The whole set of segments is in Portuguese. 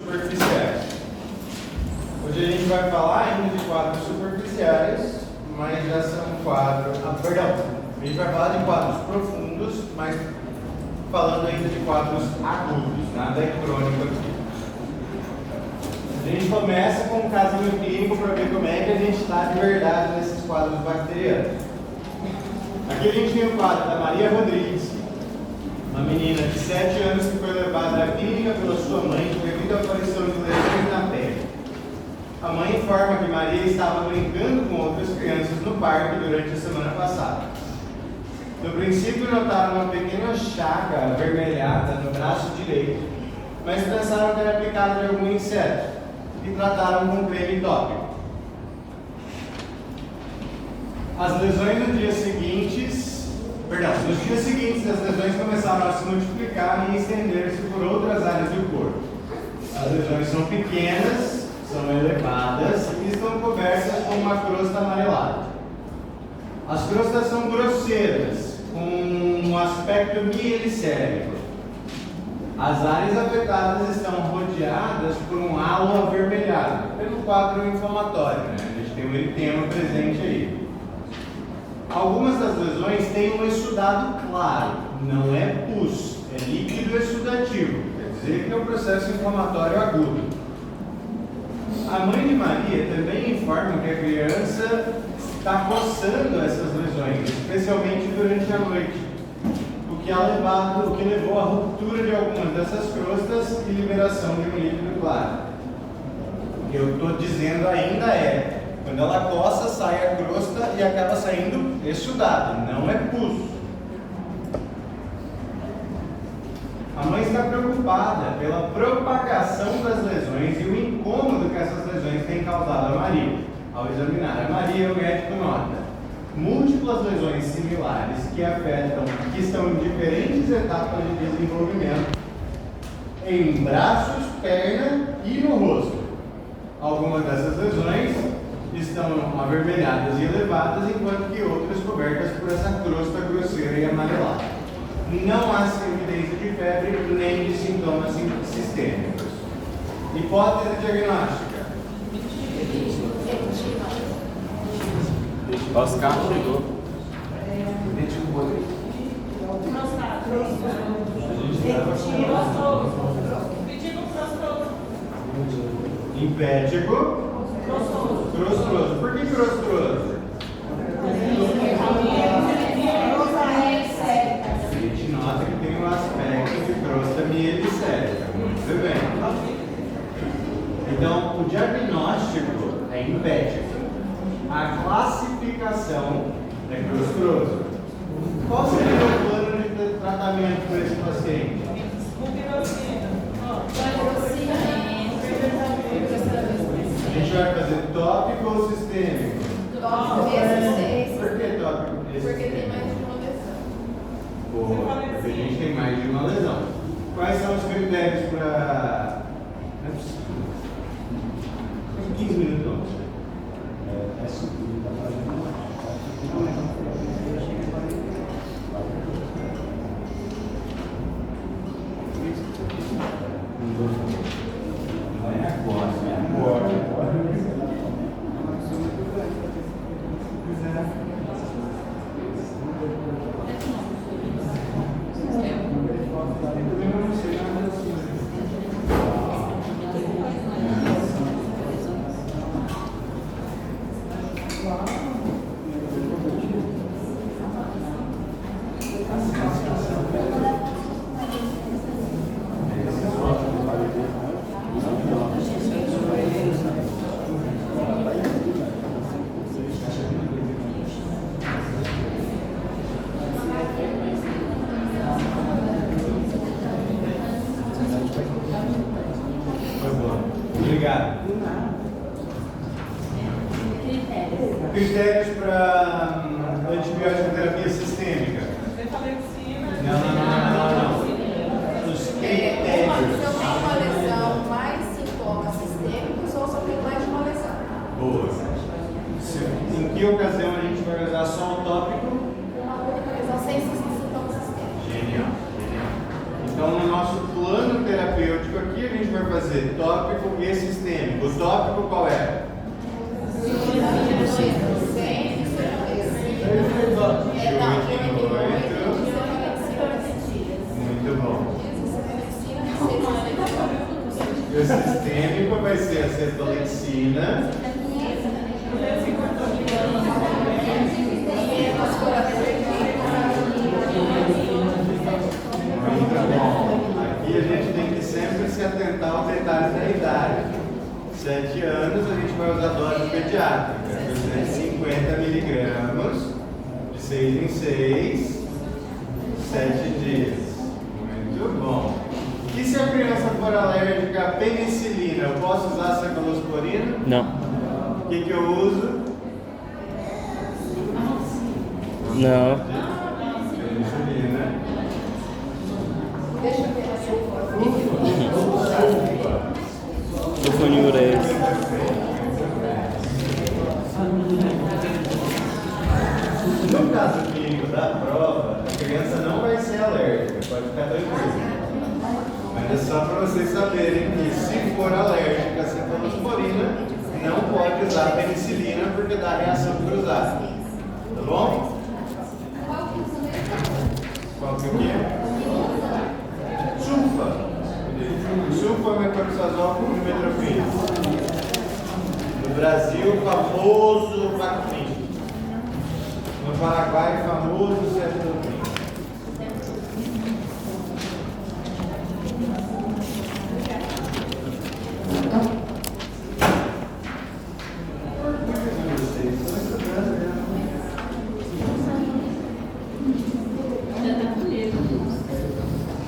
superficiais. Hoje a gente vai falar ainda de quadros superficiais, mas já são quadros... a gente vai falar de quadros profundos, mas falando ainda de quadros agudos, nada é crônico aqui. A gente começa com um casinho clínico para ver como é que a gente está de verdade nesses quadros bacterianos. Aqui a gente tem o quadro da Maria Rodrigues, uma menina de 7 anos que foi levada à clínica pela sua mãe devido à aparição de lesões na pele. A mãe informa que Maria estava brincando com outras crianças no parque durante a semana passada. No princípio notaram uma pequena chaga avermelhada no braço direito, mas pensaram que era picada de algum inseto e trataram com creme tópico. Nos dias seguintes, as lesões começaram a se multiplicar e estender-se por outras áreas do corpo. As lesões são pequenas, são elevadas e estão cobertas com uma crosta amarelada. As crostas são grosseiras, com um aspecto mielicérico. As áreas afetadas estão rodeadas por um halo avermelhado, pelo quadro inflamatório, né? A gente tem um eritema presente aí. Algumas das lesões têm um exudado claro, não é pus, é líquido exudativo, quer dizer que é um processo inflamatório agudo. A mãe de Maria também informa que a criança está coçando essas lesões, especialmente durante a noite, o que levou à ruptura de algumas dessas crostas e liberação de um líquido claro. O que eu estou dizendo ainda é, quando ela coça, sai a crosta e acaba saindo exudado, não é pus. A mãe está preocupada pela propagação das lesões e o incômodo que essas lesões têm causado a Maria. Ao examinar a Maria, o médico nota múltiplas lesões similares que estão em diferentes etapas de desenvolvimento em braços, perna e no rosto. Algumas dessas lesões estão avermelhadas e elevadas, enquanto que outras cobertas por essa crosta grosseira e amarelada. Não há evidência de febre nem de sintomas sistêmicos. Hipótese diagnóstica. Oscar chegou. Impético. Crostroso. Por que crostroso? A gente nota que tem um aspecto de crosta mielicérica. Muito bem. Então, o diagnóstico é impético. A classificação é crostroso. Qual seria o plano de tratamento para esse paciente? A gente vai fazer tópico ou sistêmico? Tópico. Por que tópico? Porque tem mais de uma lesão. Boa, porque a gente tem mais de uma lesão. Quais são os critérios para... Não é possível. 15 minutos. Obrigado. Critérios para antibiótico terapia sistêmica. Não. Os critérios. Se eu tenho uma lesão, mais sintomas sistêmicos ou se eu tenho mais de uma lesão? Boa. Em que ocasião a gente vai usar só o tópico? Uma única lesão sem sintomas sistêmicos. Genial. Então, no nosso plano terapêutico aqui, a gente vai fazer tópico e sistêmico. O tópico qual é? Muito bom. E o sistêmico vai ser a cetolecina. Muito bom. Aqui a gente tem que sempre se atentar aos detalhes da idade. 7 anos a gente vai usar dose pediátrica, 250 miligramas, de 6 em 6, 7 dias. Muito bom. E se a criança for alérgica à penicilina, eu posso usar cefalosporina? Não. O que eu uso? Não. Penicilina. Deixa eu ver Sulfonilureas. No caso clínico da prova, a criança não vai ser alérgica, pode ficar tranquilo. Mas é só para vocês saberem que se for alérgica a cefalosporina, não pode usar penicilina porque dá reação cruzada. Tá bom? Qual que é o quê? Sulfa. Sulfamethoxazol com metropina. No Brasil, o famoso Vactrin. No Paraguai, o famoso Cefaloprim.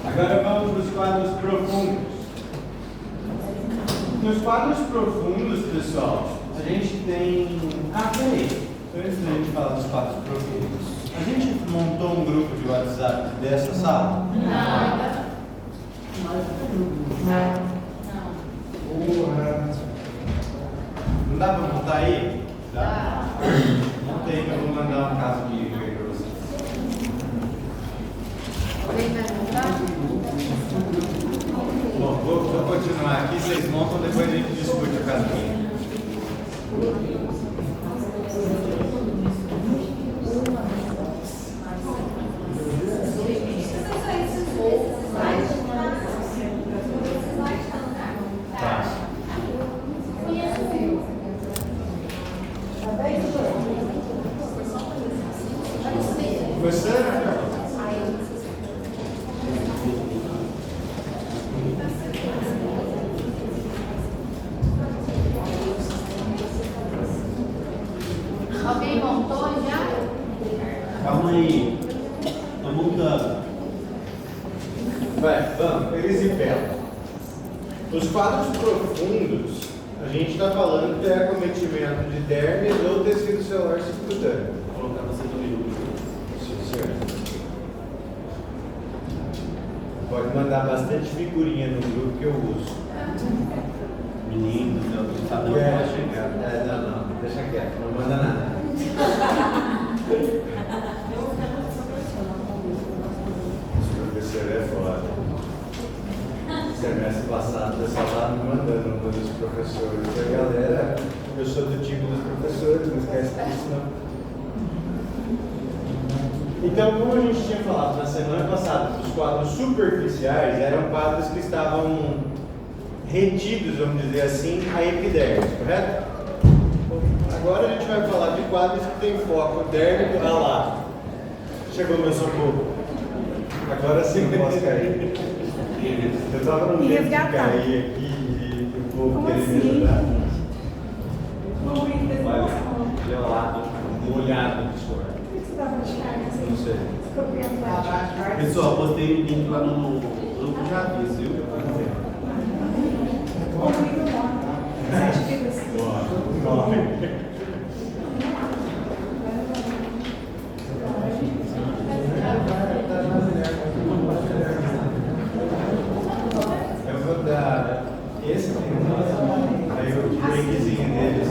Agora vamos para os quadros profundos. Nos quadros profundos, pessoal, a gente tem... peraí. Antes da gente falar dos quadros profundos, a gente montou um grupo de WhatsApp dessa sala? Não. Não dá para montar aí? Dá. Montei que eu vou mandar um caso de e-mail para vocês. Alguém vai montar? Bom, vou continuar aqui, vocês montam, depois a gente discute o casinho. Começando? Alguém montou já? Calma aí. Tô montando. Vai, vamos, erisipela. Os quadros profundos, a gente está falando que é acometimento de dermis ou tecido celular subcutâneo. Vou colocar você no grupo. Sim, senhor. Pode mandar bastante figurinha no grupo que eu uso. Meninos, eu não sabe onde vai chegar. Não, deixa quieto, não manda nada. Esse professor é foda. Semestre passado, o pessoal estava me mandando um dos professores. A galera, eu sou do time dos professores, não esquece disso não. Então, como a gente tinha falado na semana passada, os quadros superficiais eram quadros que estavam retidos, vamos dizer assim, a epidermis, correto? Agora a gente vai falar de quadros que tem foco dérmico. Ah lá, chegou meu socorro. Agora sim eu posso cair. Eu estava no medo de cair aqui e o povo queria me ajudar. Olha, gelado, molhado de suor. Não sei. Pessoal, postei o link lá no grupo de aviso, viu? Eu vou dar esse aqui, aí o breakzinho deles.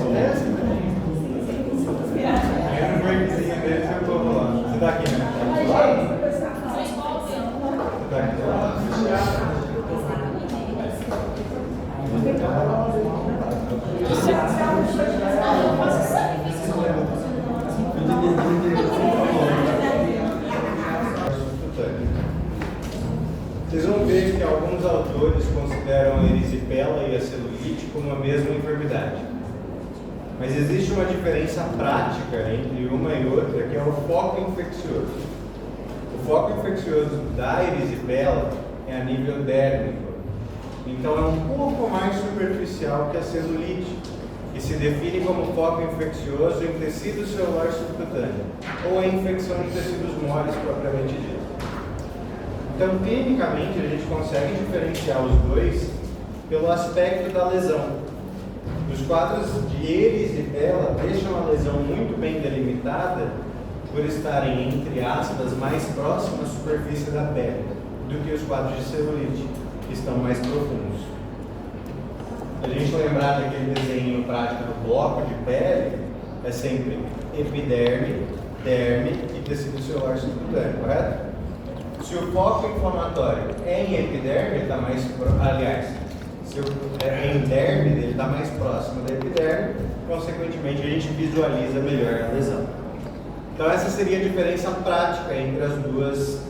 Aí no breakzinho deles eu vou lá. Você tá aqui, né? Você tá aqui. Vocês vão ver que alguns autores consideram a erisipela e a celulite como a mesma enfermidade. Mas existe uma diferença prática entre uma e outra, que é o foco infeccioso. O foco infeccioso da erisipela é a nível dérmico. Então é um pouco mais superficial que a celulite, que se define como foco infeccioso em tecido celular subcutâneo, ou a infecção de tecidos moles propriamente dito. Então, clinicamente, a gente consegue diferenciar os dois pelo aspecto da lesão. Os quadros de erisipela deixam a lesão muito bem delimitada por estarem, entre aspas, mais próximos à superfície da pele do que os quadros de celulite, que estão mais profundos. Se a gente lembrar daquele desenho prático do bloco de pele, é sempre epiderme, derme e tecido celular subcutâneo, correto? Se o foco inflamatório é em epiderme, ele está mais se é em derme, ele está mais próximo da epiderme, consequentemente a gente visualiza melhor a lesão. Então essa seria a diferença prática entre as duas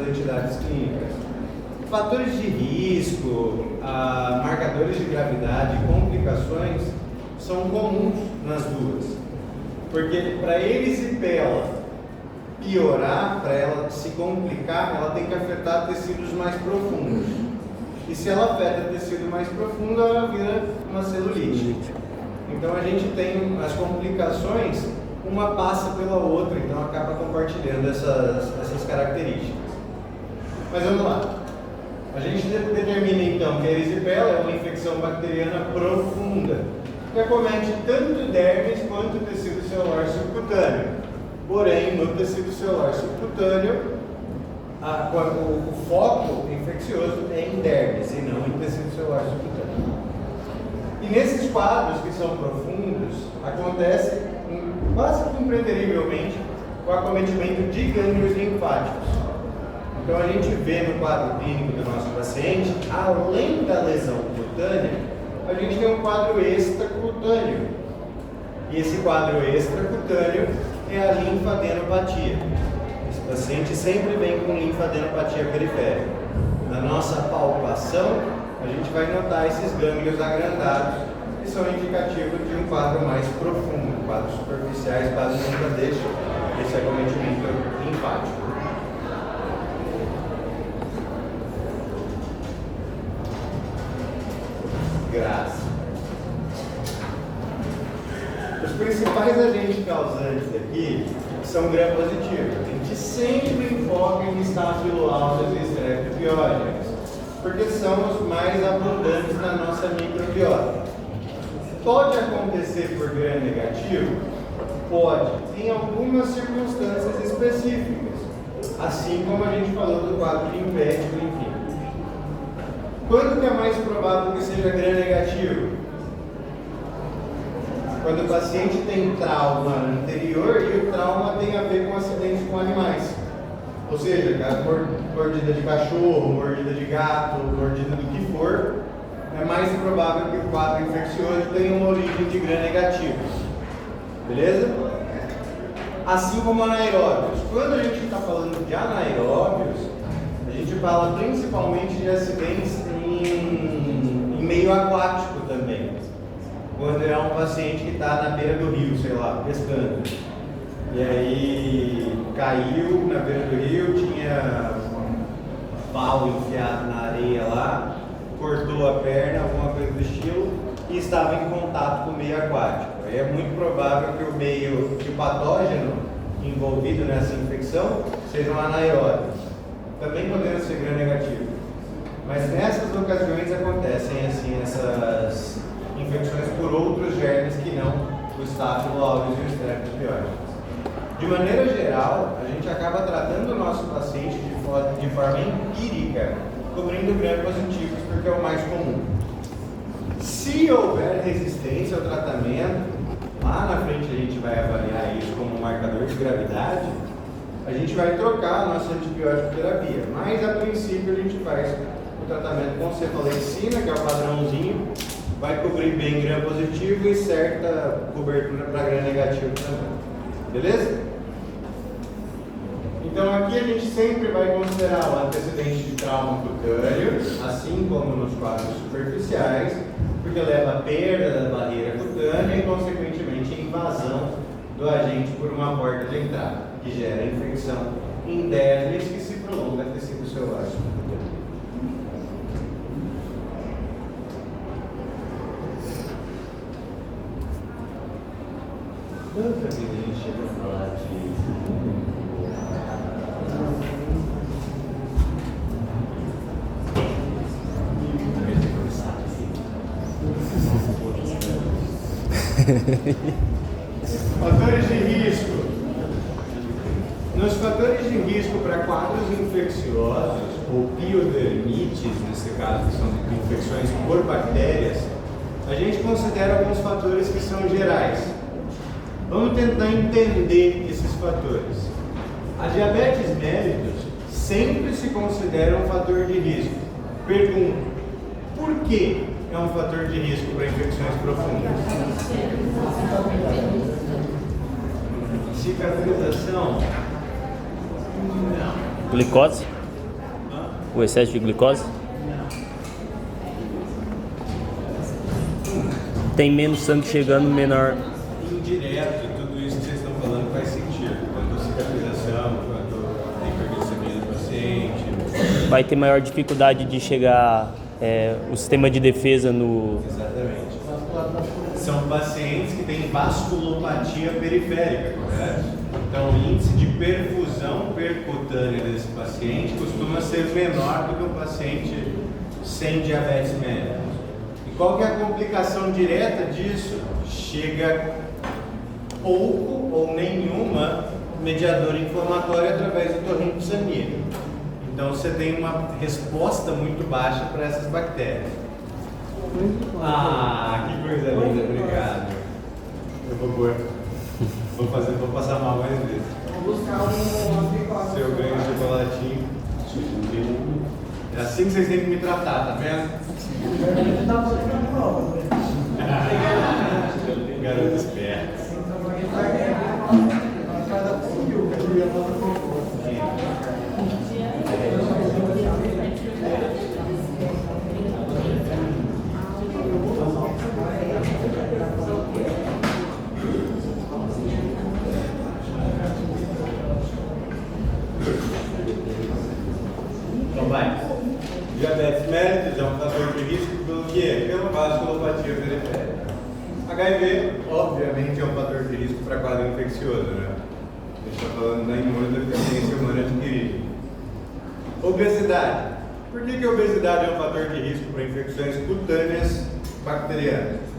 entidades clínicas. Fatores de risco, marcadores de gravidade e complicações são comuns nas duas. Porque para erisipela piorar, para ela se complicar, ela tem que afetar tecidos mais profundos. E se ela afeta tecido mais profundo, ela vira uma celulite. Então a gente tem as complicações, uma passa pela outra, então acaba compartilhando essas características. Mas vamos lá. A gente determina então que a erisipela é uma infecção bacteriana profunda, que acomete tanto dermes quanto tecido celular subcutâneo. Porém, no tecido celular subcutâneo, o foco infeccioso é em dermes e não em tecido celular subcutâneo. E nesses quadros que são profundos, acontece quase que impreterivelmente o acometimento de gânglios linfáticos. Então a gente vê no quadro clínico do nosso paciente, além da lesão cutânea, a gente tem um quadro extracutâneo. E esse quadro extracutâneo é a linfadenopatia. Esse paciente sempre vem com linfadenopatia periférica. Na nossa palpação, a gente vai notar esses gânglios agrandados, que são indicativos de um quadro mais profundo. Quadros superficiais quase nunca deixam esse acometimento linfático. Graça. Os principais agentes causantes aqui são gram-positivos. A gente sempre foca em estáfilo aureus e streptopiógenes, porque são os mais abundantes na nossa microbiota. Pode acontecer por gram-negativo? Pode, em algumas circunstâncias específicas, assim como a gente falou do quadro linfético, enfim. Quando que é mais provável que seja gram-negativo? Quando o paciente tem trauma anterior e o trauma tem a ver com acidentes com animais. Ou seja, mordida de cachorro, mordida de gato, mordida do que for, é mais provável que o quadro infeccioso tenha uma origem de gram-negativo. Beleza? Assim como anaeróbios. Quando a gente está falando de anaeróbios, a gente fala principalmente de acidentes em meio aquático também. Quando é um paciente que está na beira do rio, sei lá, pescando. E aí caiu na beira do rio, tinha um pau enfiado na areia lá, cortou a perna, alguma coisa do estilo, e estava em contato com o meio aquático. Aí é muito provável que o patógeno envolvido nessa infecção seja um anaeróbio. Também podendo ser gram-negativo. Mas nessas ocasiões acontecem assim essas infecções por outros germes que não o Staphylococcus aureus e o Streptococcus. De maneira geral, a gente acaba tratando o nosso paciente de forma empírica, cobrindo gram-positivos, porque é o mais comum. Se houver resistência ao tratamento, lá na frente a gente vai avaliar isso como um marcador de gravidade, a gente vai trocar a nossa antibiótico terapia, mas a princípio a gente faz o tratamento com cefalexina, que é o padrãozinho, vai cobrir bem gram positivo e certa cobertura para gram negativo também. Beleza? Então aqui a gente sempre vai considerar o antecedente de trauma cutâneo, assim como nos quadros superficiais, porque leva a perda da barreira cutânea e, consequentemente, a invasão do agente por uma porta de entrada, que gera infecção endémica que se prolonga até tecido selvagem. Quanta vida a gente chega a falar de... Fatores de risco. Nos fatores de risco para quadros infecciosos ou piodermites, nesse caso, que são infecções por bactérias, a gente considera alguns fatores que são gerais. Vamos tentar entender esses fatores. A diabetes mellitus sempre se considera um fator de risco. Pergunta: por que é um fator de risco para infecções profundas? Cicatrização? Não. Glicose? O excesso de glicose? Tem menos sangue chegando, menor. Indireto, tudo isso que vocês estão falando faz sentido. Quanto a cicatrização, quanto a hiperglicemia do paciente. Vai ter maior dificuldade de chegar o sistema de defesa no... Exatamente. São pacientes que têm vasculopatia periférica, correto? Então o índice de perfusão percutânea desse paciente costuma ser menor do que um paciente sem diabetes mellitus. E qual que é a complicação direta disso? Chega pouco ou nenhuma mediador inflamatório através do torrente sanguíneo. Então você tem uma resposta muito baixa para essas bactérias. Ah, que coisa linda, obrigado. Eu vou passar mal mais vezes. Vou buscar um Se eu ganho chocolatinho, é assim que vocês têm que me tratar, tá vendo? Garoto esperto. Então vai. Diabetes mellitus é um fator de risco pelo quê? Pela vasculopatia periférica. HIV, obviamente, é um fator de risco para quadro infeccioso, né? A gente está falando da imunodeficiência humana adquirida. Obesidade. Por que a obesidade é um fator de risco para infecções cutâneas bacterianas?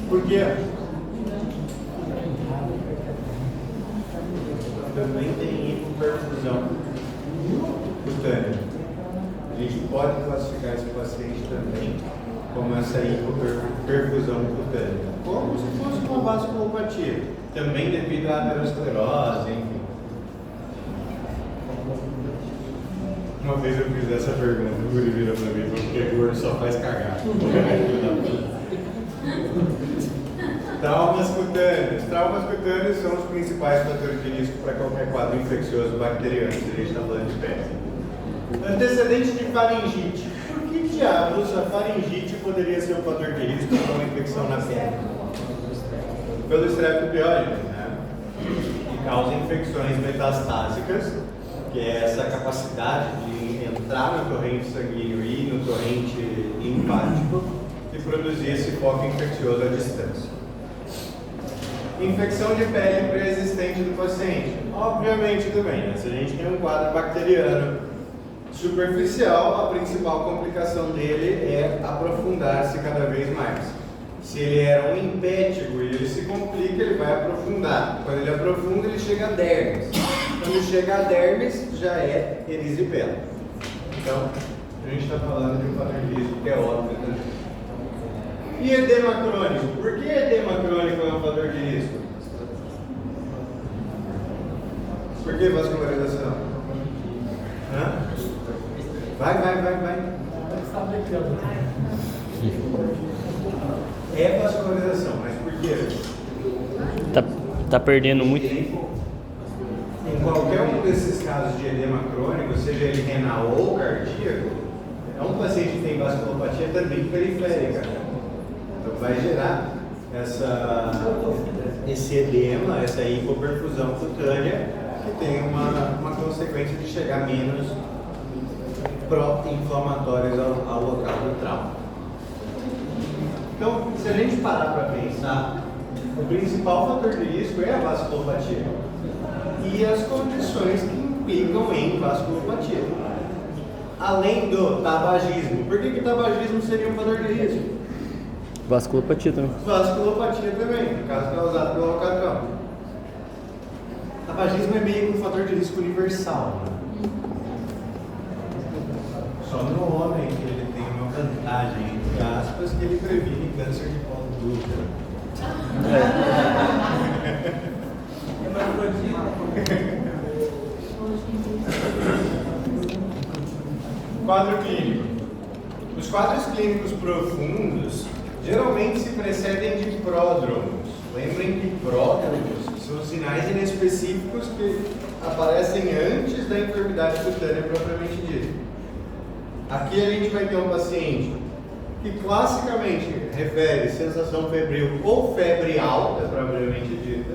Por quê? Também tem hipoperfusão cutânea. A gente pode classificar esse paciente também como essa hipoperfusão cutânea, como se fosse uma vasculopatia, também devido à aterosclerose, enfim. Uma vez eu fiz essa pergunta, o Guri vira pra mim, porque gordo só faz cagar. Traumas cutâneos. Traumas cutâneos são os principais fatores de risco para qualquer quadro infeccioso bacteriano, se a gente está falando de pele. Antecedente de faringite. Por que diabos a faringite poderia ser um fator de risco para uma infecção na pele? Pelo Streptococcus, né? Que causa infecções metastásicas, que é essa capacidade de entrar no torrente sanguíneo e no torrente linfático e produzir esse foco infeccioso à distância. Infecção de pele pré-existente do paciente. Obviamente também, né? Se a gente tem um quadro bacteriano superficial, a principal complicação dele é aprofundar-se cada vez mais. Se ele era um impétigo e ele se complica, ele vai aprofundar. Quando ele aprofunda, ele chega a dermis. Quando ele chega a dermis, já é erisipela. Então, a gente está falando de um fator de risco que é óbvio também. E edema crônico? Por que edema crônico é um fator de risco? Por que vascularização? Hã? Vai. É vascularização, mas por quê? Tá perdendo muito. Em qualquer um desses casos de edema crônico, seja ele renal ou cardíaco, é um paciente que tem vasculopatia também periférica. Então vai gerar esse edema, essa hipoperfusão cutânea, que tem uma consequência de chegar menos pró-inflamatórios ao local do trauma. Então, se a gente parar para pensar, o principal fator de risco é a vasculopatia e as condições que implicam em vasculopatia. Além do tabagismo. Por que tabagismo seria um fator de risco? Vasculopatia também. Vasculopatia também, no caso causado pelo alcatrão. Tabagismo é meio que um fator de risco universal. Né? Só no homem que ele tem uma vantagem, entre aspas, que ele previne câncer de colo do útero. Quadro clínico. Os quadros clínicos profundos geralmente se precedem de pródromos. Lembrem que pródromos são sinais inespecíficos que aparecem antes da enfermidade cutânea propriamente dita. Aqui a gente vai ter um paciente que classicamente refere sensação febril ou febre alta propriamente dita,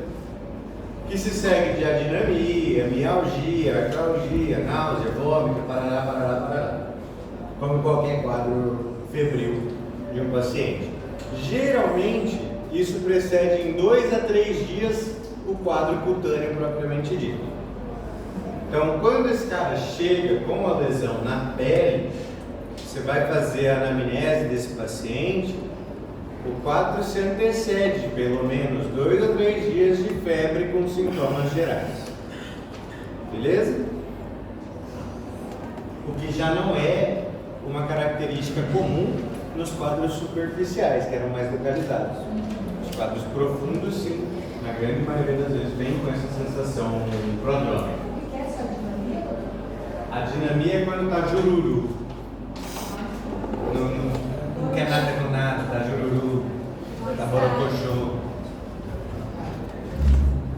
que se segue de adinamia, mialgia, artralgia, náusea, vômito, parará, como qualquer quadro febril de um paciente. Geralmente, isso precede em 2 a 3 dias o quadro cutâneo propriamente dito. Então, quando esse cara chega com a lesão na pele, você vai fazer a anamnese desse paciente, o quadro se antecede pelo menos 2 a 3 dias de febre com sintomas gerais. Beleza? O que já não é uma característica comum nos quadros superficiais, que eram mais localizados. Os quadros profundos, sim, na grande maioria das vezes, vem com essa sensação prodrômica. O que é essa dinamia? A dinamia é quando está jururu. Não quer nada com nada, tá jururu, tá borocochô.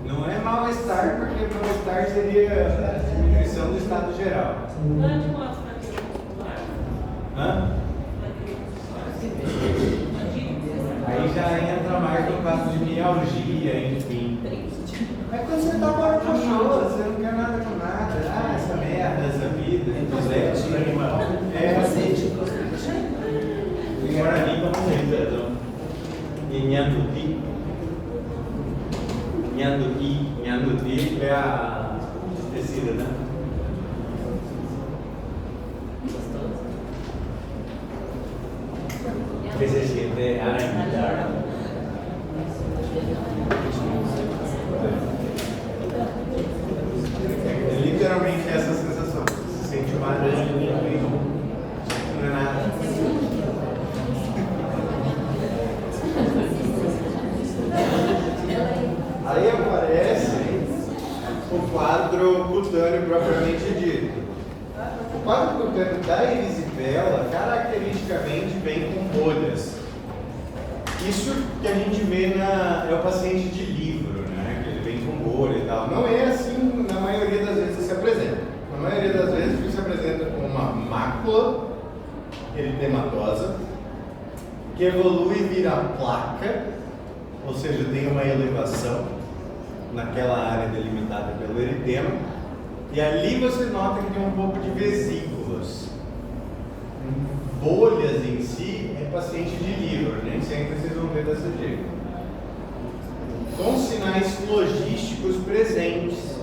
Não é mal-estar, porque mal-estar seria a diminuição do estado geral. Hã? Aí já entra mais no caso de mialgia, enfim. É quando você tá borocochô, você não quer nada com nada. Ah, essa merda, essa vida, esse animal. Em Guarani, como sempre, em Nhanduti é a esquecida, né? Que se siente aranhar. É literalmente essa sensação. Você se sente uma aranha no peito. Não é nada. Aí aparece o quadro cutâneo propriamente dito. O quadro cutâneo da erisipela caracteristicamente vem com bolhas. Isso que a gente vê é o paciente de livro, né? Que ele vem com bolha e tal. Não é assim na maioria das vezes que se apresenta. Na maioria das vezes ele se apresenta com uma mácula eritematosa que evolui e vira placa, ou seja, tem uma elevação naquela área delimitada pelo eritema, e ali você nota que tem um pouco de vesículas. Bolhas em si é paciente de livro, nem sempre vocês vão ver dessa jeito. Com sinais logísticos presentes.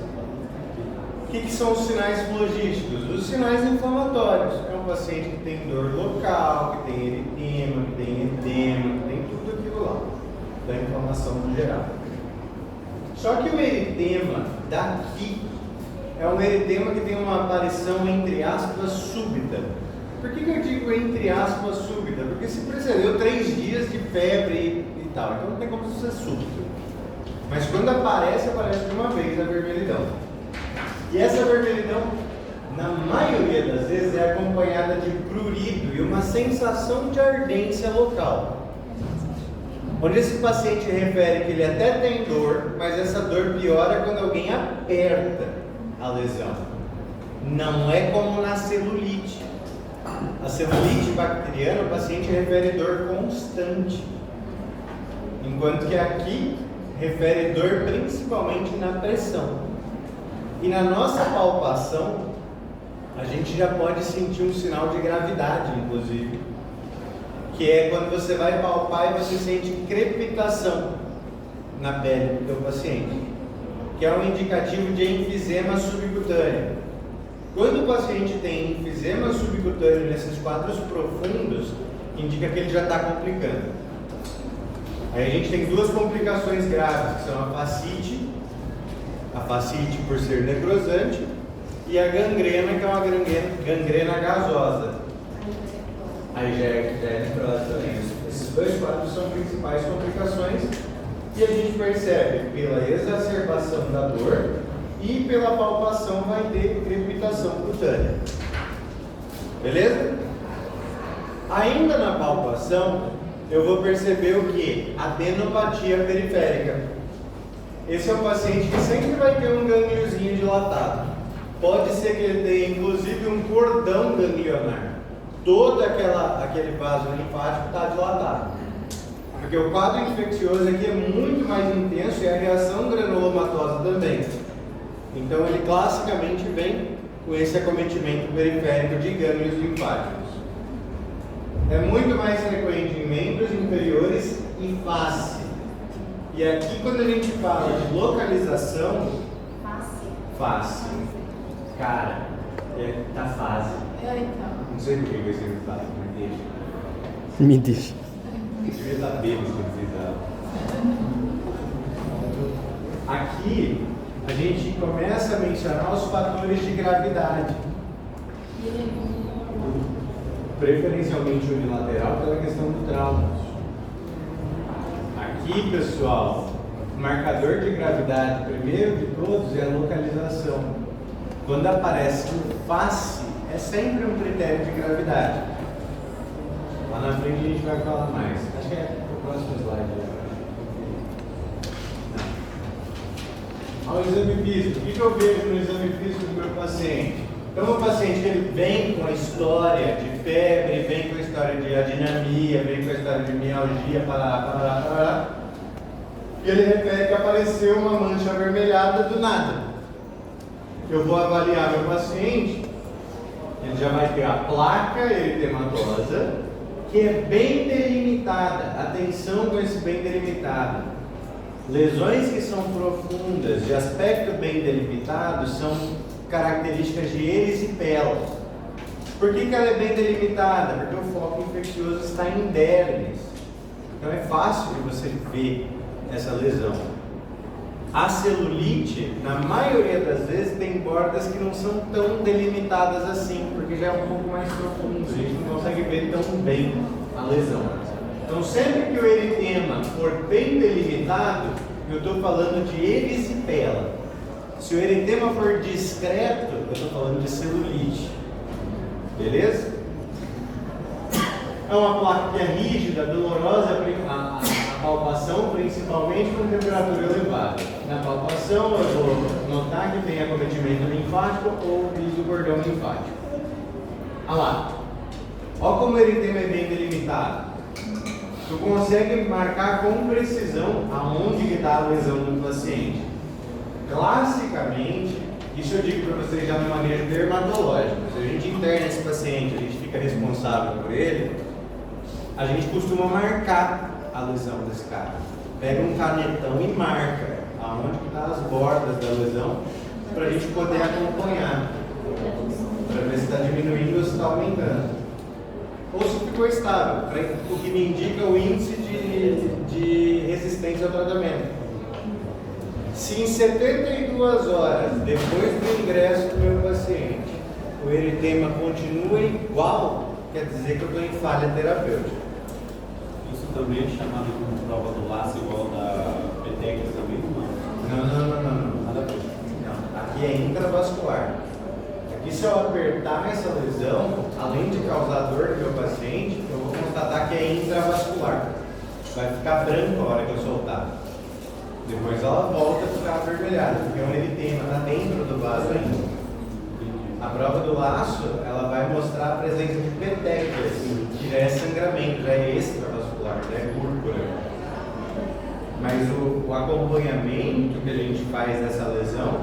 O que são os sinais logísticos? Os sinais inflamatórios. É um paciente que tem dor local, que tem eritema, que tem edema, que tem tudo aquilo da inflamação no geral. Só que o eritema daqui é um eritema que tem uma aparição, entre aspas, súbita. Por que eu digo entre aspas súbita? Porque se precedeu 3 dias de febre e tal, então não tem como ser súbito. Mas quando aparece de uma vez a vermelhidão. E essa vermelhidão, na maioria das vezes, é acompanhada de prurido e uma sensação de ardência local. Onde esse paciente refere que ele até tem dor, mas essa dor piora quando alguém aperta a lesão. Não é como na celulite. A celulite bacteriana, o paciente refere dor constante. Enquanto que aqui refere dor principalmente na pressão. E na nossa palpação, a gente já pode sentir um sinal de gravidade, inclusive. Que é quando você vai palpar e você sente crepitação na pele do teu paciente, que é um indicativo de enfisema subcutâneo. Quando o paciente tem enfisema subcutâneo nesses quadros profundos, indica que ele já está complicando. Aí a gente tem 2 complicações graves, que são a fascite por ser necrosante, e a gangrena, que é uma gangrena gasosa. Aí já é necrose também. Esses 2 quadros são principais complicações e a gente percebe pela exacerbação da dor e pela palpação vai ter crepitação cutânea. Beleza? Ainda na palpação, eu vou perceber o que? Adenopatia periférica. Esse é um paciente que sempre vai ter um gângliozinho dilatado. Pode ser que ele tenha inclusive um cordão ganglionar. Todo aquele vaso linfático está dilatado. Porque o quadro infeccioso aqui é muito mais intenso e a reação granulomatosa também. Então ele classicamente vem com esse acometimento periférico de gânglios linfáticos. É muito mais frequente em membros inferiores e face. E aqui quando a gente fala de localização... Face. Cara, tá fase. Então. Não sei por que eu escrevi fase, mas deixa. Me deixa. Eu devia estar bêbado quando fiz ela. Aqui, a gente começa a mencionar os fatores de gravidade. Preferencialmente unilateral pela questão do trauma. Aqui, pessoal, o marcador de gravidade, primeiro de todos, é a localização. Quando aparece um face, é sempre um critério de gravidade. Lá na frente a gente vai falar mais. Acho que é o próximo slide. Ao exame físico. O que eu vejo no exame físico do meu paciente? Então, o paciente ele vem com a história de febre, vem com a história de adinamia, vem com a história de mialgia, parará. E ele refere que apareceu uma mancha avermelhada do nada. Eu vou avaliar meu paciente, ele já vai ter a placa eritematosa, que é bem delimitada. Atenção com esse bem delimitado. Lesões que são profundas, de aspecto bem delimitado, são características de erisipela. Por que ela é bem delimitada? Porque o foco infeccioso está em dermis. Então é fácil de você ver essa lesão. A celulite, na maioria das vezes, tem bordas que não são tão delimitadas assim, porque já é um pouco mais profundo, a gente não consegue ver tão bem a lesão. Então, sempre que o eritema for bem delimitado, eu estou falando de erisipela. Se o eritema for discreto, eu estou falando de celulite. Beleza? É uma placa que é rígida, dolorosa, a palpação, principalmente com temperatura elevada. Na palpação, eu vou notar que tem acometimento linfático ou piso do cordão linfático. Olha lá. Olha como o eritema é bem delimitado. Tu consegue marcar com precisão aonde que está a lesão do paciente. Classicamente, isso eu digo para vocês já de maneira dermatológica. Se a gente interna esse paciente, a gente fica responsável por ele, a gente costuma marcar a lesão desse cara. Pega um canetão e marca aonde que tá as bordas da lesão para a gente poder acompanhar, para ver se está diminuindo ou se está aumentando. ou se ficou estável, o que me indica o índice de resistência ao tratamento. Se em 72 horas depois do ingresso do meu paciente o eritema continua igual, quer dizer que eu estou em falha terapêutica. Isso também é chamado como prova do laço igual da PTEC também? Não. Nada a ver. Não, aqui é intravascular. Aqui se eu apertar essa lesão, além de causar dor no meu paciente, eu vou constatar que é intravascular. Vai ficar branco a hora que eu soltar. Depois ela volta a ficar avermelhada, porque é um eritema, está dentro do vaso ainda. A prova do laço, ela vai mostrar a presença de petequias, que já é sangramento, já é extravascular, já é púrpura. Mas o acompanhamento que a gente faz dessa lesão,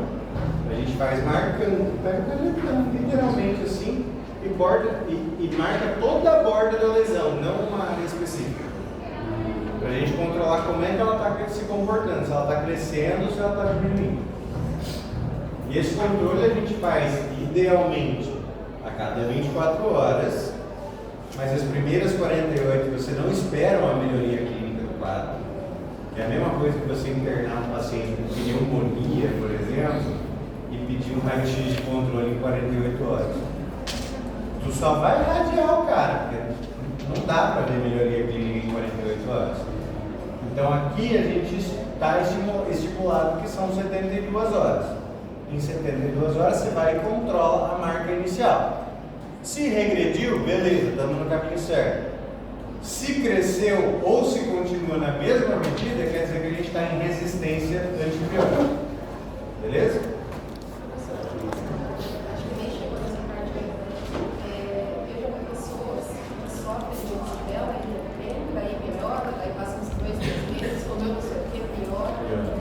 a gente faz marcando, pega o canetão, literalmente assim, e marca toda a borda da lesão, não uma área específica. Para a gente controlar como é que ela está se comportando, se ela está crescendo ou se ela está diminuindo. E esse controle a gente faz idealmente a cada 24 horas, mas as primeiras 48 você não espera uma melhoria clínica do quadro, que é a mesma coisa que você internar um paciente com pneumonia, por exemplo, e pedir um raio-x de controle em 48 horas. Tu só vai irradiar o cara, porque não dá para ver melhoria clínica em 48 horas. Então aqui a gente está estipulado que são 72 horas. Em 72 horas você vai e controla a marca inicial. Se regrediu, beleza, estamos no caminho certo. Se cresceu ou se continua na mesma medida, quer dizer que a gente está em resistência antibiótica. Beleza? Acho que nem chegou nessa parte aí. Eu já vi pessoas que sofrem de rubéola e daí melhora, daí passa uns 2, 3 meses, como eu não sei o que, pior.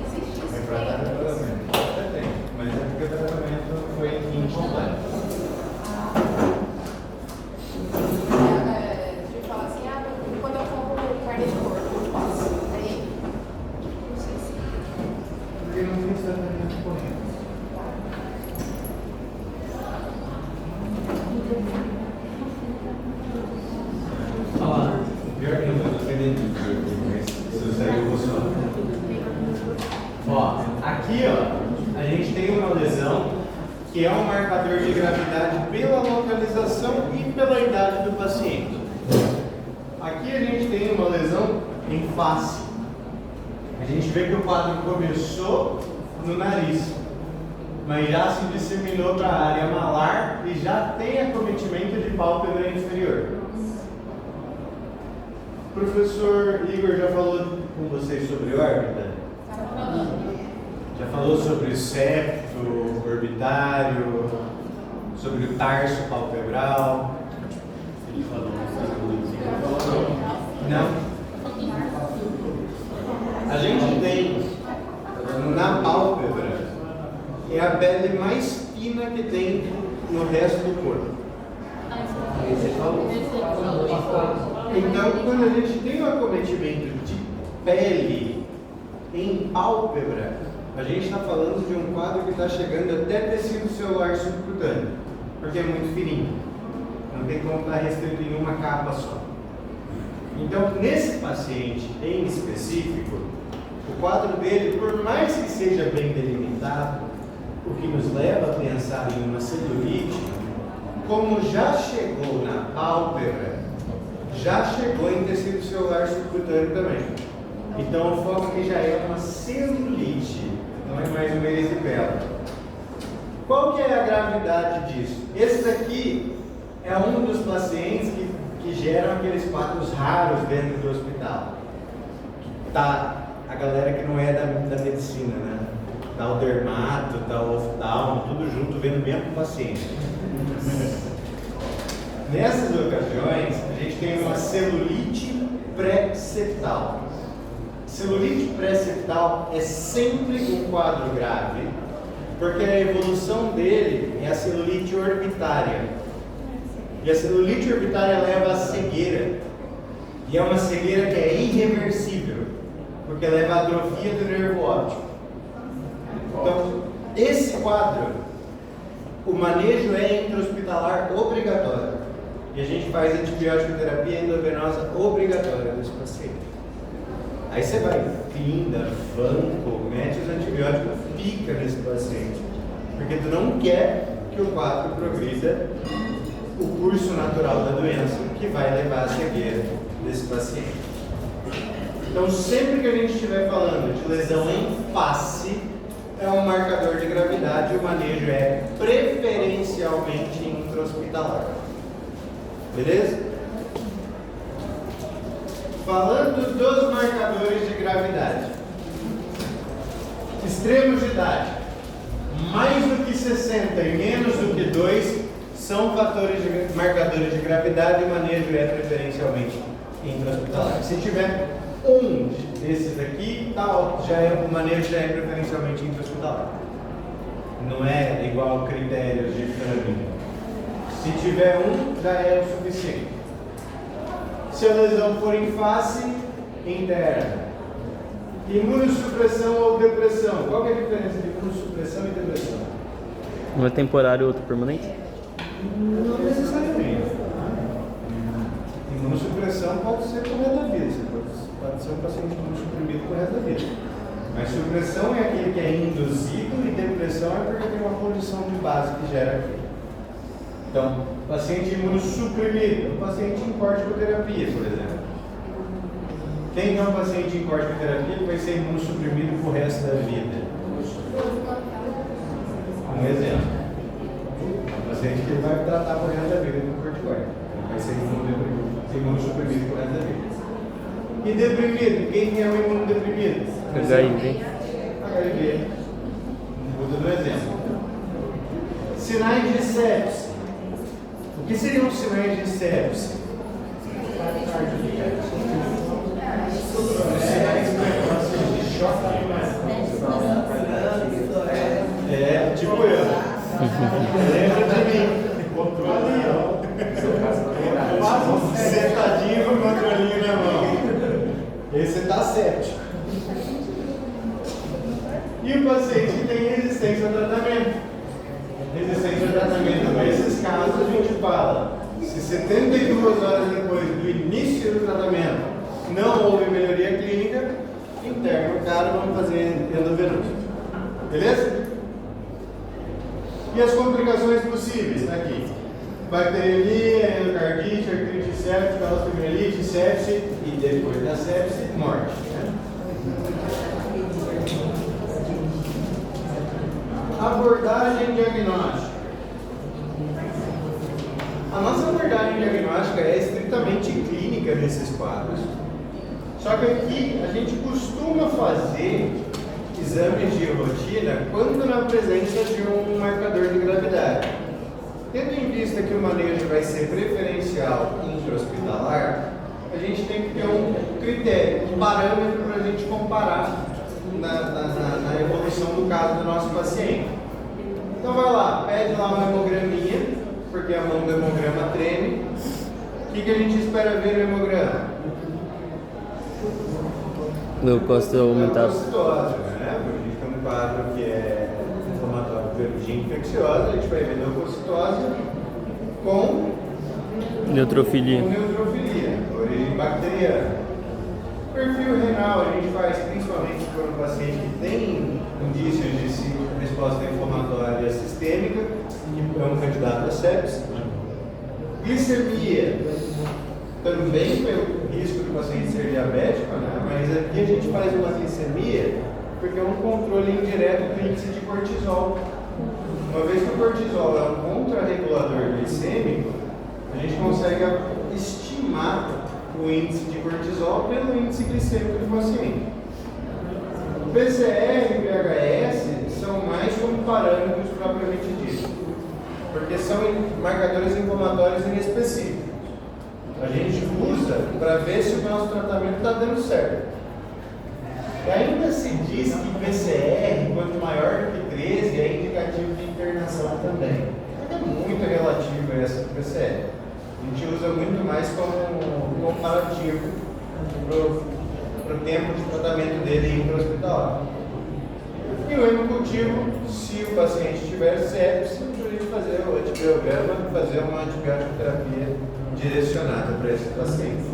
Existe isso Tratamento. Até tem, mas é porque o tratamento foi incompleto. De falar assim, quando eu compro carne de porco, eu faço. Aí, não sei se. Porque não fiz tratamento correto. Pior que eu não estou entendendo, mas se isso aí eu vou só. Ó, aqui ó, a gente tem uma lesão que é um marcador de gravidade pela localização e pela idade do paciente. Aqui a gente tem uma lesão em face. A gente vê que o quadro começou no nariz, mas já se disseminou para a área malar e já tem acometimento de pálpebra inferior. O professor Igor já falou com vocês sobre órbita? Já falou sobre o septo orbitário, sobre o tarso palpebral? Ele falou isso. Não. A gente tem na pálpebra é a pele mais fina que tem no resto do corpo. Então, quando a gente tem um acometimento de pele em pálpebra, a gente está falando de um quadro que está chegando até tecido celular subcutâneo, porque é muito fininho. Não tem como estar restrito em uma capa só. Então, nesse paciente em específico, o quadro dele, por mais que seja bem delimitado, o que nos leva a pensar em uma celulite, como já chegou na pálpebra, já chegou em tecido celular subcutâneo também. Então o foco aqui já é uma celulite, não é mais uma erisipela. Qual que é a gravidade disso? Esse daqui é um dos pacientes que geram aqueles quadros raros dentro do hospital. Tá a galera que não é da medicina, né? Tá o dermato, tá o oftalmo, tudo junto vendo o mesmo paciente. Nessas ocasiões, a gente tem uma celulite pré-septal. Celulite pré-septal é sempre um quadro grave, porque a evolução dele é a celulite orbitária. E a celulite orbitária leva à cegueira. E é uma cegueira que é irreversível, porque leva à atrofia do nervo óptico. Então, esse quadro, o manejo é intra-hospitalar obrigatório. e a gente faz antibiótico terapia endovenosa obrigatória dos pacientes. Aí você vai, finda, banco, mete os antibióticos, pica nesse paciente, porque tu não quer que o quadro progrida o curso natural da doença que vai levar à cegueira desse paciente. Então, sempre que a gente estiver falando de lesão em face, é um marcador de gravidade e o manejo é preferencialmente intra-hospitalar. Beleza? Falando dos marcadores de gravidade. Extremos de idade. Mais do que 60 e menos do que 2 são marcadores de gravidade e o manejo é preferencialmente intra-hospitalar. Se tiver um desses aqui, tal, o manejo já é preferencialmente intra-hospitalar. Não é igual critérios de pirâmide. Se tiver um, já é o suficiente. Se a lesão for em face, interna. Imunossupressão ou depressão. Qual que é a diferença de imunossupressão e depressão? Um é temporário e outro permanente? Não necessariamente. Imunossupressão pode ser por resto da vida. Você pode ser um paciente imunossuprimido por resto da vida. Mas supressão é aquele que é induzido e depressão é porque tem uma condição de base que gera aquilo. Então, paciente imunossuprimido, um paciente em corticoterapia, por exemplo. Quem é um paciente em corticoterapia que vai ser imunossuprimido pro resto da vida? Um exemplo. Um paciente que ele vai tratar por resto da vida com corticoide. Ele vai ser imunossuprimido pro resto da vida. E deprimido? Quem é o imunodeprimido? HIV. HIV. Muda do exemplo. Sinais de sepse. O que seriam os sinais de sepse? Os sinais precoces de choque. É, tipo eu. Lembra de mim. Ali, ó. Sentadinho com o controlinho na mão. Esse tá séptico. E o paciente que tem resistência ao tratamento. Resistência ao tratamento, nesses casos a gente fala, se 72 horas depois do início do tratamento não houve melhoria clínica, interna o cara, vamos fazer endovenoso. Beleza? E as complicações possíveis, tá aqui. Bacteremia, endocardite, artrite séptica, osteomielite, sepse e depois da sepse, morte. Abordagem diagnóstica. A nossa abordagem diagnóstica é estritamente clínica nesses quadros. Só que aqui a gente costuma fazer exames de rotina quando na presença de um marcador de gravidade. Tendo em vista que o manejo vai ser preferencial intra-hospitalar, a gente tem que ter um critério, um parâmetro para a gente comparar na evolução do caso do nosso paciente. Então vai lá, pede lá uma hemograminha, porque a mão do hemograma treme. O que a gente espera ver no hemograma? Leucócito aumentado. Leucocitose, né? A gente tem um quadro que é inflamatório por origem infecciosa, a gente vai ver leucocitose com Neutrofilia. Origem bacteriana. Perfil renal a gente faz principalmente por um paciente que tem indícios de resposta inflamatória sistêmica, que é um candidato a sepsis. Glicemia, também pelo risco do paciente ser diabético, né? Mas aqui a gente faz uma glicemia porque é um controle indireto do índice de cortisol. Uma vez que o cortisol é um contrarregulador glicêmico, a gente consegue estimar o índice de cortisol pelo índice glicêmico do paciente. PCR e VHS são mais como parâmetros propriamente dito, porque são marcadores inflamatórios inespecíficos. A gente usa para ver se o nosso tratamento está dando certo. E ainda se diz que PCR, quanto maior do que 13, é indicativo de internação também. É muito relativo essa PCR. A gente usa muito mais como comparativo para o tempo de tratamento dele intra-hospitalar. E o hemocultivo, se o paciente tiver sepse, a gente fazer o antibiograma, fazer uma antibiótico terapia direcionada para esse paciente.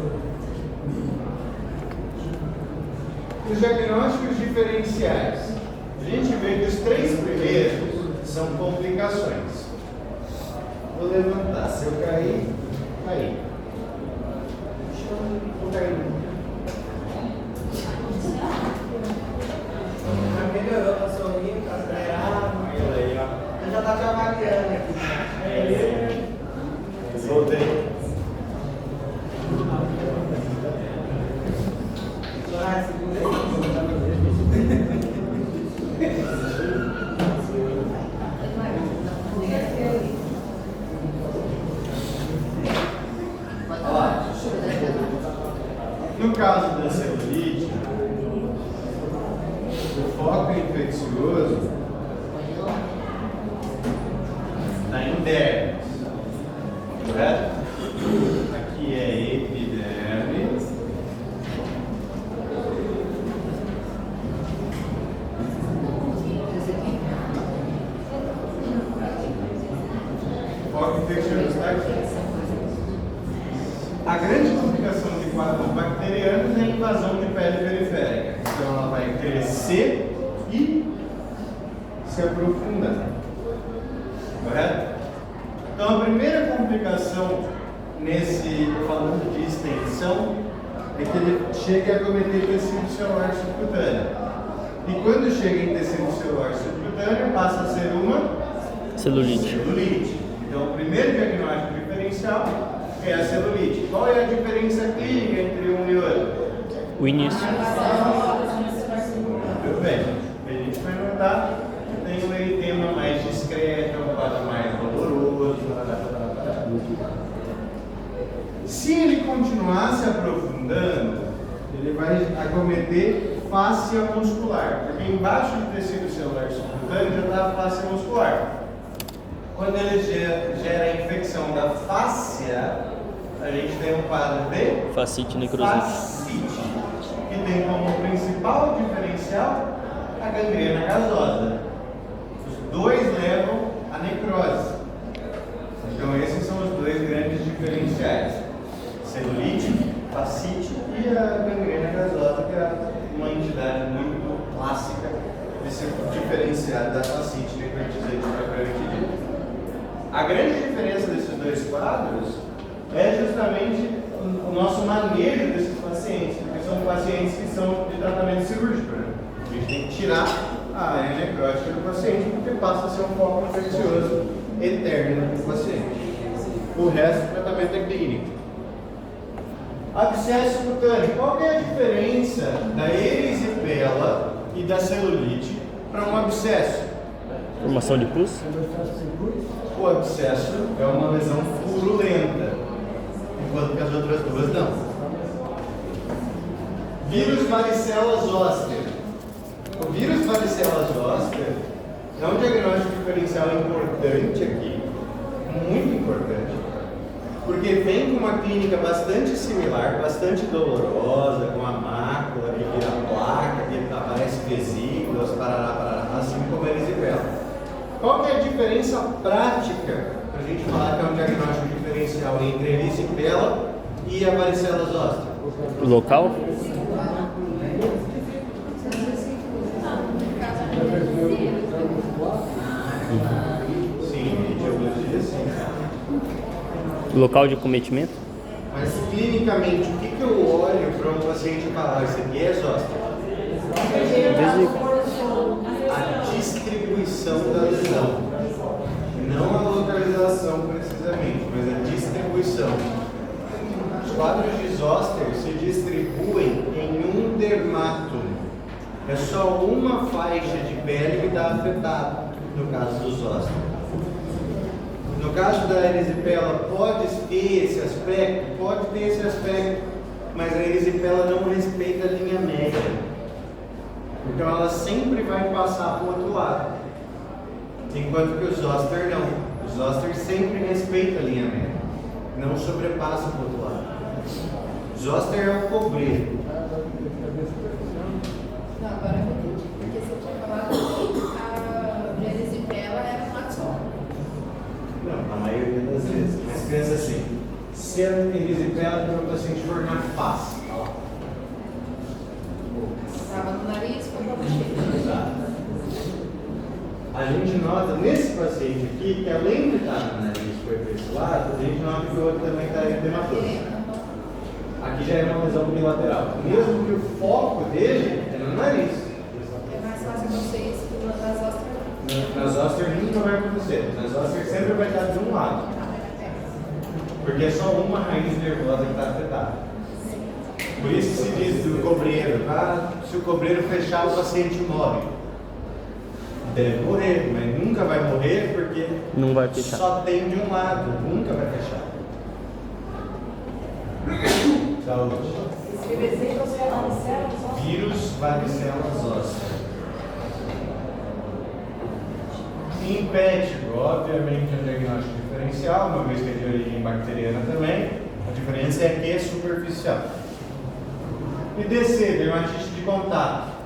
Os diagnósticos diferenciais. A gente vê que os 3 primeiros são complicações. Vou levantar. Se eu cair, caí. Vou cair. Melhorou, passou ali, acelerado. Aí, ó. Eu já tá te avaliando aqui. Voltei. No caso da celulite, o foco infeccioso está em dermis, correto? Aqui é epiderme. O foco infeccioso está aqui. A grande complicação de quadros bacterianos é a invasão de pele periférica. Então ela vai crescer e se aprofundar. Correto? Então a primeira complicação falando de extensão, é que ele chega a acometer tecido celular subcutâneo. E quando chega em tecido celular subcutâneo, passa a ser uma celulite. Então o primeiro diagnóstico diferencial é a celulite. Qual é a diferença clínica entre um e outro? O início. Muito bem. A gente vai notar que tem um eritema mais discreto, um quadro mais doloroso. Se ele continuar se aprofundando, ele vai acometer fáscia muscular, porque embaixo do tecido celular subcutâneo já está a fáscia muscular. Quando ele gera a infecção da fáscia, a gente tem um quadro de Fascite necrosante. fascite, que tem como principal diferencial a gangrena gasosa. Os dois levam à necrose. Então esses são os dois grandes diferenciais: celulite, fascite e a gangrena gasosa, que é uma entidade muito clássica de ser diferenciada da fascite necrotizante propriamente. A grande diferença desses dois quadros é justamente o nosso manejo desses pacientes, porque são pacientes que são de tratamento cirúrgico, né? A gente tem que tirar a área necrótica do paciente, porque passa a ser um foco infeccioso eterno do paciente. O resto do tratamento é clínico. Abscesso cutâneo. Qual é a diferença da erisipela e da celulite para um abscesso? Formação de pus. O abscesso é uma lesão purulenta, enquanto que as outras duas não. Vírus varicela zoster. O vírus varicela zoster é um diagnóstico diferencial importante aqui, muito importante, porque vem com uma clínica bastante similar, bastante dolorosa, com a mácula que vira placa, que aparece vesículas, parará, assim como a erisipela. Qual que é a diferença prática para a gente falar que é um diagnóstico diferencial entre a erisipela e a varicela zoster? O local. Sim, etiologia sim. O local de acometimento. Mas clinicamente, o que eu olho para um paciente e falar, isso aqui é zoster? Vesícula. A distribuição da lesão, não a localização precisamente, mas a distribuição. Os quadros de zoster se distribuem em um dermátomo. É só uma faixa de pele que está afetada, no caso do zoster. No caso da erisipela, pode ter esse aspecto, mas a erisipela não respeita a linha média. Então ela sempre vai passar para o outro lado, enquanto que o zoster não. O zoster sempre respeita a linha média, não sobrepassa para o outro lado. Zoster é o cobreiro. Não, agora eu entendi. Porque você tinha falado que a erisipela era uma só. Não, a maioria das vezes. Mas pensa assim, sendo erisipela para o paciente for na face. Estava no nariz, foi para bochecha. Exato. A gente nota nesse paciente aqui que além de estar no nariz foi para esse lado, a gente nota que o outro também está edematoso. Aqui já é uma lesão bilateral. Mesmo que o foco dele é no nariz. É mais fácil vocês que nas ostras. Nas ostras nunca vai acontecer. Nas ostras sempre vai estar de um lado. Porque é só uma raiz nervosa que está afetada. Por isso que se diz do cobreiro, tá? Se o cobreiro fechar, o paciente morre. Deve morrer, mas nunca vai morrer porque Não vai fechar. só tem de um lado, nunca vai fechar. Saúde. Escrever sempre os varicela, só. Vírus varicelas ósseas. Impético, obviamente, é um diagnóstico diferencial, uma vez que é de origem bacteriana também. A diferença é que é superficial. E DC, dermatite de contato.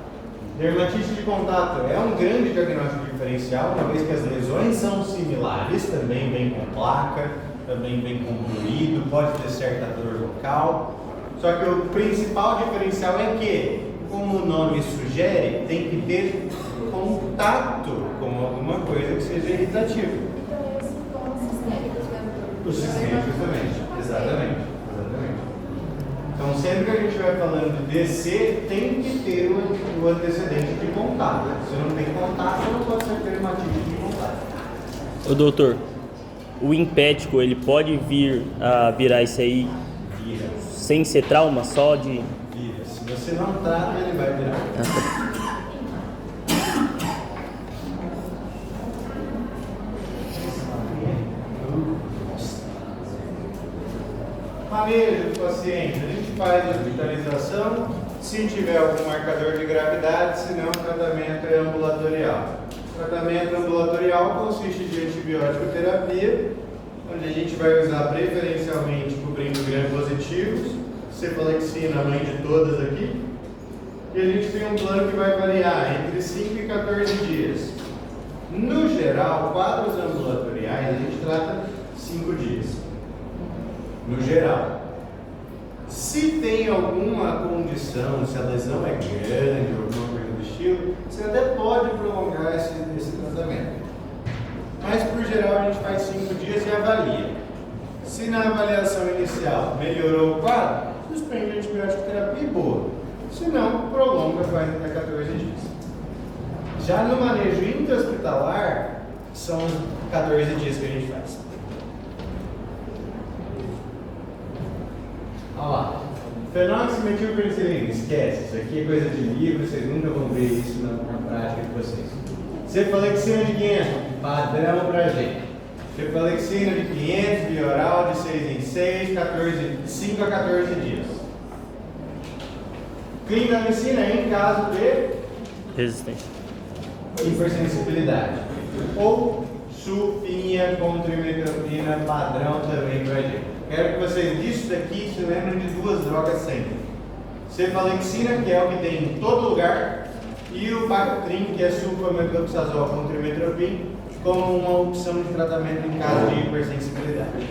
Dermatite de contato é um grande diagnóstico diferencial, uma vez que as lesões são similares, também vem com placa, também vem com ruído, pode ter certa dor local. Só que o principal diferencial é que, como o nome sugere, tem que ter contato com alguma coisa que seja irritativa. Então, é sintomas sistêmicos, né? Os sistêmicos também, exatamente. Então, sempre que a gente vai falando de DC, tem que ter o antecedente de contato. Se não tem contato, não pode ser dermatite de contato. Ô doutor, o impético, ele pode vir a virar isso aí Vira, sem ser trauma, só de... vira. Se você não trata, ele vai virar. Manejo do paciente, a gente faz a hospitalização, se tiver algum marcador de gravidade, senão o tratamento é ambulatorial. O tratamento ambulatorial consiste de antibiótico terapia, onde a gente vai usar preferencialmente cobrindo gram-positivos, cefalexina, a mãe de todas aqui, e a gente tem um plano que vai variar entre 5 e 14 dias. No geral, quadros ambulatoriais a gente trata 5 dias. No geral. Se tem alguma condição, se a lesão é grande ou alguma coisa do estilo, você até pode prolongar esse tratamento. Mas por geral a gente faz 5 dias e avalia. Se na avaliação inicial melhorou o quadro, suspende a antibiótico terapia e boa. Se não, prolonga, faz até 14 dias. Já no manejo intra-hospitalar, são 14 dias que a gente faz. Olha lá. Fenoximetilpenicilina, esquece. Isso aqui é coisa de livro, vocês nunca vão ver isso na prática de vocês. Cefalexina de 500, padrão pra gente. Cefalexina de 500, via oral de 6 em 6, 5 a 14 dias. Clindamicina em caso de resistência. hipersensibilidade. Ou sulfina com trimetopina, padrão também pra gente. Quero que vocês disso daqui se lembrem de 2 drogas sempre. Cefalexina, que é o que tem em todo lugar, e o Bactrim, que é sulfamethoxazol com trimetopin, como uma opção de tratamento em caso de hipersensibilidade.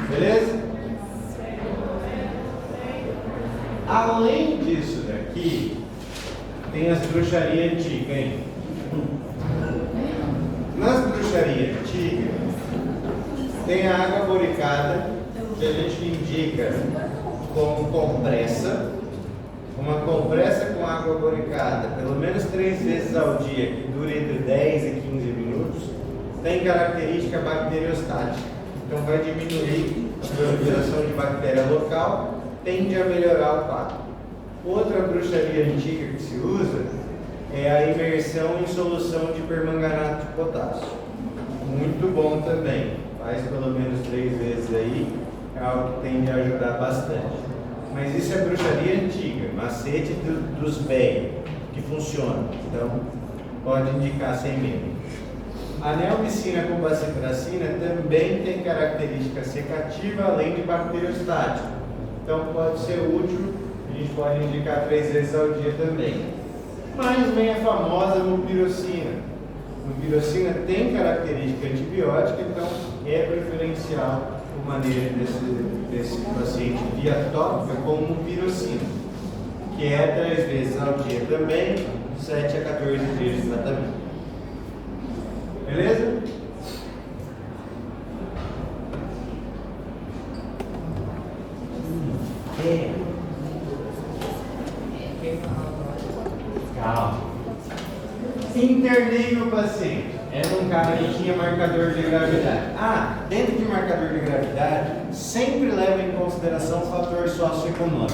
Beleza? Além disso daqui, tem as bruxarias antigas, hein? Nas bruxarias antigas, tem a água boricada, que a gente indica como compressa, uma compressa com água boricada, pelo menos 3 vezes ao dia, que dura entre 10 e 15 minutos, tem característica bacteriostática. Então vai diminuir a proliferação de bactéria local, tende a melhorar o quadro. Outra bruxaria antiga que se usa é a imersão em solução de permanganato de potássio. Muito bom também, faz pelo menos 3 vezes aí, é algo que tende a ajudar bastante. Mas isso é bruxaria antiga, macete dos velhos, que funciona. Então, pode indicar sem medo. A neomicina com bacitracina também tem característica secativa, além de bacteriostática. Então, pode ser útil, a gente pode indicar 3 vezes ao dia também. Mas vem a famosa mupirocina. Mupirocina tem característica antibiótica, então é preferencial o manejo desse paciente via tópica como pirocina, que é 3 vezes ao dia também, 7 a 14 dias de tratamento. Beleza? Calma. Internei o paciente. Era um cara que tinha marcador de gravidade. Dentro de marcador de gravidade, sempre leva em consideração o fator socioeconômico.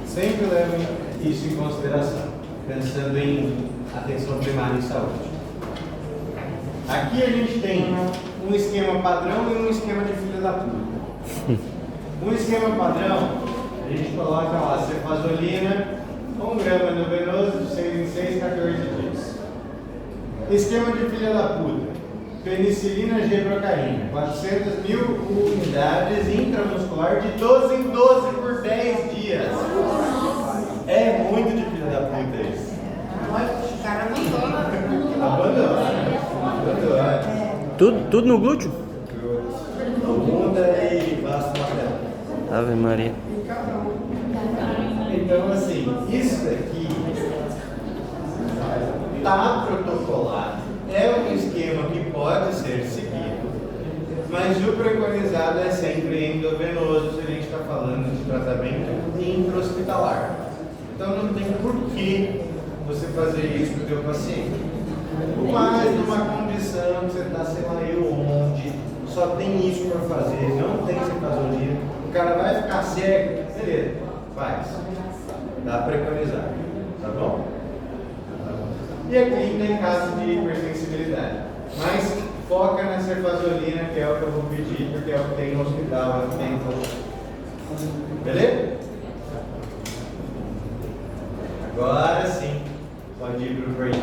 Sempre leva isso em consideração, pensando em atenção primária e saúde. Aqui a gente tem um esquema padrão e um esquema de filha da puta. Um esquema padrão, a gente coloca lá cefazolina, 1 grama no venoso de 6 em 6, 14 dias. Esquema de filha da puta, penicilina G-brocaína, 400 mil unidades intramuscular de 12 em 12 por 10 dias. É muito de filha da puta isso. O cara abandona. Abandona. Tudo no glúteo? Bunda e vasto materno. Ave Maria. Então, assim, isso daqui está protocolado. É um esquema que pode ser seguido, mas o preconizado é sempre endovenoso se a gente está falando de tratamento intra-hospitalar. Então, não tem por que você fazer isso para o seu paciente. Mas numa condição que você está, sei lá, onde só tem isso para fazer, não tem cefazolina, o cara vai ficar cego, beleza, faz. Dá preconizado, tá bom? E aqui tem caso de hipersensibilidade. Mas foca na cefazolina, que é o que eu vou pedir, porque é o que tem no hospital, é o que tem no... Beleza? Agora sim, pode ir para o break.